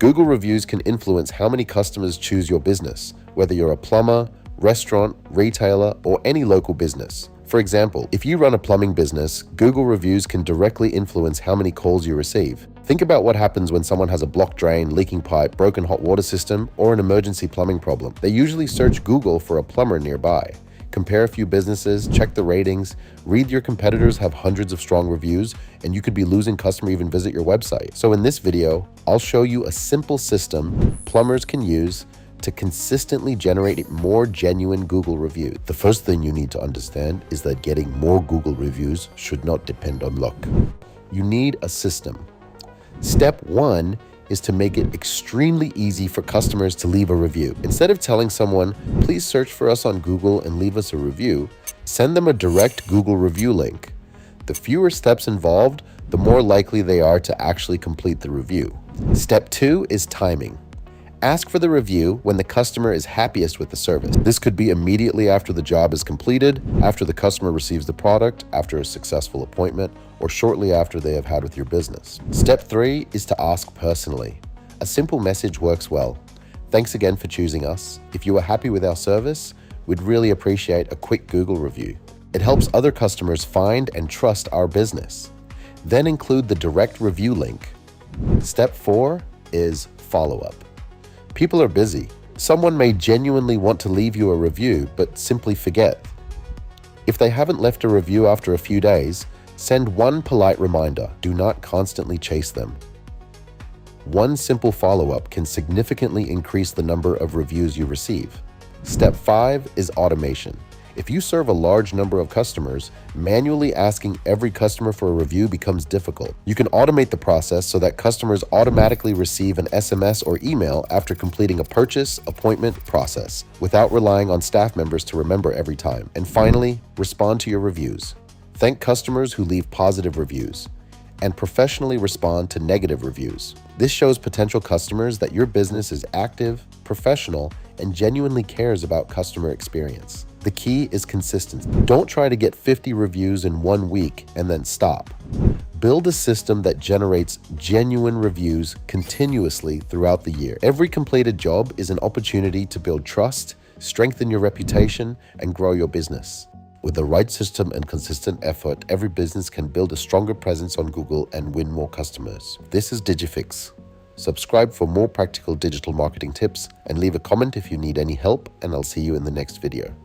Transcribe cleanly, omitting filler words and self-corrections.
Google reviews can influence how many customers choose your business, whether you're a plumber, restaurant, retailer, or any local business. For example, if you run a plumbing business, Google reviews can directly influence how many calls you receive. Think about what happens when someone has a blocked drain, leaking pipe, broken hot water system, or an emergency plumbing problem. They usually search Google for a plumber nearby. Compare a few businesses, check the ratings, read your competitors have hundreds of strong reviews, and you could be losing customers even visit your website. So in this video, I'll show you a simple system plumbers can use to consistently generate more genuine Google reviews. The first thing you need to understand is that getting more Google reviews should not depend on luck. You need a system. Step 1 is to make it extremely easy for customers to leave a review. Instead of telling someone, please search for us on Google and leave us a review, send them a direct Google review link. The fewer steps involved, the more likely they are to actually complete the review. Step 2 is timing. Ask for the review when the customer is happiest with the service. This could be immediately after the job is completed, after the customer receives the product, after a successful appointment, or shortly after they have had with your business. Step 3 is to ask personally. A simple message works well. Thanks again for choosing us. If you are happy with our service, we'd really appreciate a quick Google review. It helps other customers find and trust our business. Then include the direct review link. Step 4 is follow-up. People are busy. Someone may genuinely want to leave you a review, but simply forget. If they haven't left a review after a few days, send one polite reminder. Do not constantly chase them. One simple follow-up can significantly increase the number of reviews you receive. Step 5 is automation. If you serve a large number of customers, manually asking every customer for a review becomes difficult. You can automate the process so that customers automatically receive an SMS or email after completing a purchase, appointment process, without relying on staff members to remember every time. And finally, respond to your reviews. Thank customers who leave positive reviews, and professionally respond to negative reviews. This shows potential customers that your business is active, professional, and genuinely cares about customer experience. The key is consistency. Don't try to get 50 reviews in 1 week and then stop. Build a system that generates genuine reviews continuously throughout the year. Every completed job is an opportunity to build trust, strengthen your reputation, and grow your business. With the right system and consistent effort, every business can build a stronger presence on Google and win more customers. This is Digifix. Subscribe for more practical digital marketing tips and leave a comment if you need any help, and I'll see you in the next video.